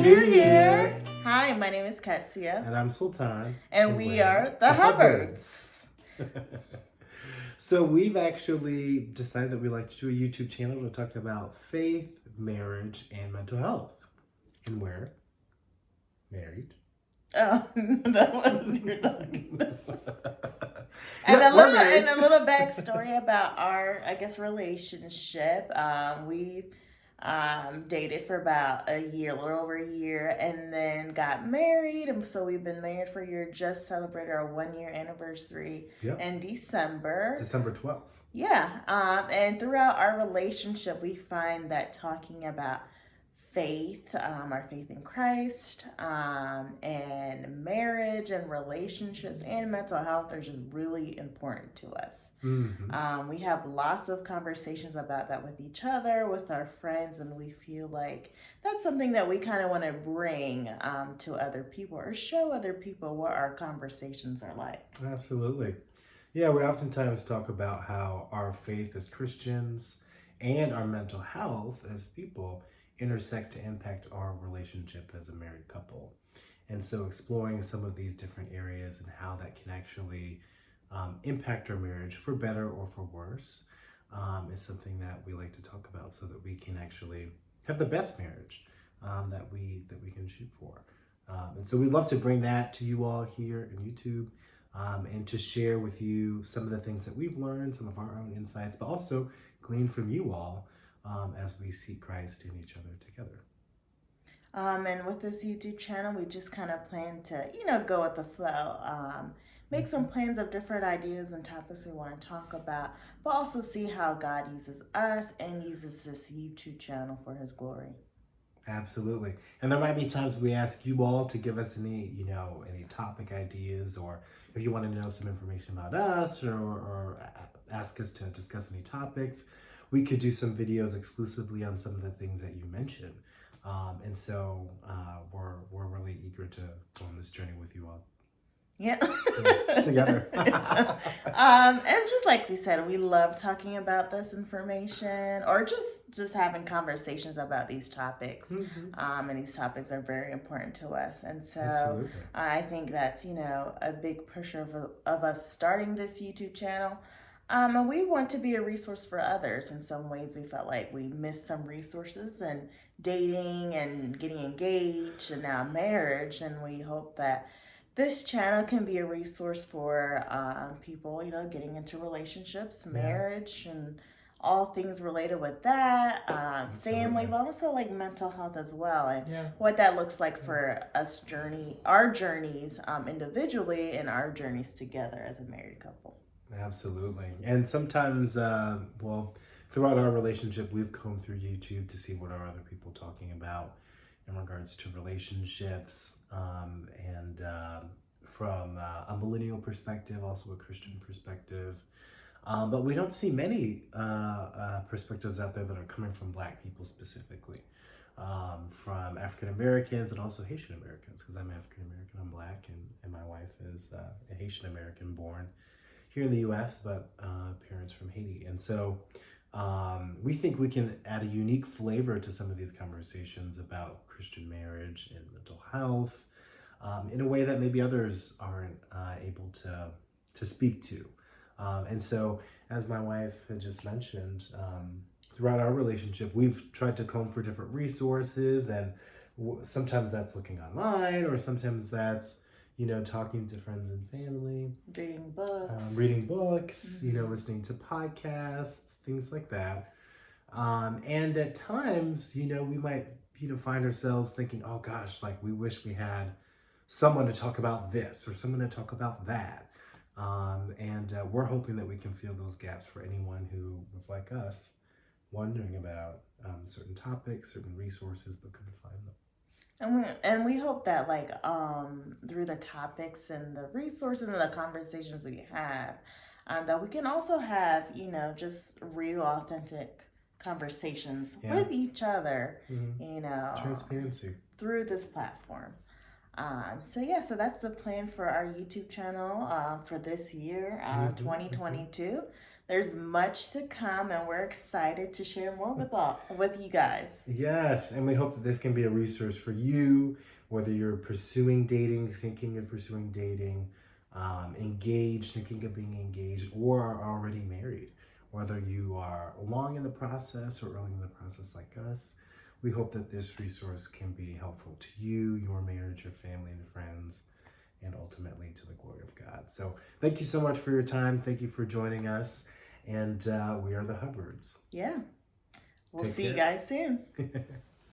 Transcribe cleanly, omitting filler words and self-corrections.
New Year! Hi, my name is Ketsia. And I'm Sultan. And we are the Hubbards. So we've actually decided that we like to do a YouTube channel to talk about faith, marriage, and mental health. And we're married. Oh, that was your dog. And a little backstory about our, relationship. We dated for about a year, a little over a year, and then got married. And so we've been married for a year, just celebrated our 1 year anniversary in December. December 12th. Yeah. And throughout our relationship, we find that talking about faith, our faith in Christ, and marriage and relationships and mental health are just really important to us. Mm-hmm. We have lots of conversations about that with each other, with our friends, and we feel like that's something that we kind of want to bring to other people or show other people what our conversations are like. Absolutely. Yeah, we oftentimes talk about how our faith as Christians and our mental health as people intersects to impact our relationship as a married couple. And so exploring some of these different areas and how that can actually impact our marriage for better or for worse is something that we like to talk about so that we can actually have the best marriage that we can shoot for. And so we'd love to bring that to you all here on YouTube and to share with you some of the things that we've learned, some of our own insights, but also glean from you all as we seek Christ in each other together. And with this YouTube channel, we just kind of plan to, go with the flow. Make some plans of different ideas and topics we want to talk about, but also see how God uses us and uses this YouTube channel for His glory. Absolutely. And there might be times we ask you all to give us any topic ideas, or if you want to know some information about us or ask us to discuss any topics. We could do some videos exclusively on some of the things that you mentioned. And so we're really eager to go on this journey with you all. Yeah. Together. And just like we said, we love talking about this information or just having conversations about these topics. Mm-hmm. And these topics are very important to us. And so Absolutely. I think that's, a big pusher of us starting this YouTube channel. And we want to be a resource for others. In some ways, we felt like we missed some resources in dating and getting engaged and now marriage. And we hope that this channel can be a resource for people, getting into relationships, marriage, and all things related with that, family, but also like mental health as well, and what that looks like for us our journeys individually and our journeys together as a married couple. Absolutely. And sometimes, throughout our relationship, we've combed through YouTube to see what are other people talking about in regards to relationships, and from a millennial perspective, also a Christian perspective. But we don't see many perspectives out there that are coming from Black people specifically, from African Americans and also Haitian Americans, because I'm African American, I'm Black, and my wife is a Haitian American born here in the U.S., but parents from Haiti. And so we think we can add a unique flavor to some of these conversations about Christian marriage and mental health in a way that maybe others aren't able to speak to. And so, as my wife had just mentioned, throughout our relationship, we've tried to comb for different resources, and sometimes that's looking online, or sometimes that's talking to friends and family, reading books, mm-hmm. Listening to podcasts, things like that. And at times, we might, find ourselves thinking, oh gosh, like we wish we had someone to talk about this or someone to talk about that. And we're hoping that we can fill those gaps for anyone who was like us, wondering about certain topics, certain resources, but couldn't find them. And we hope that through the topics and the resources and the conversations we have, that we can also have, just real authentic conversations with each other, mm-hmm. Transparency through this platform. So that's the plan for our YouTube channel for this year, 2022. There's much to come, and we're excited to share more with you guys. Yes, and we hope that this can be a resource for you, whether you're pursuing dating, thinking of pursuing dating, engaged, thinking of being engaged, or are already married. Whether you are long in the process or early in the process like us, we hope that this resource can be helpful to you, your marriage, your family, and friends, and ultimately to the glory of God. So thank you so much for your time. Thank you for joining us. And we are the Hubbards. Yeah. We'll Take see you care. guys soon.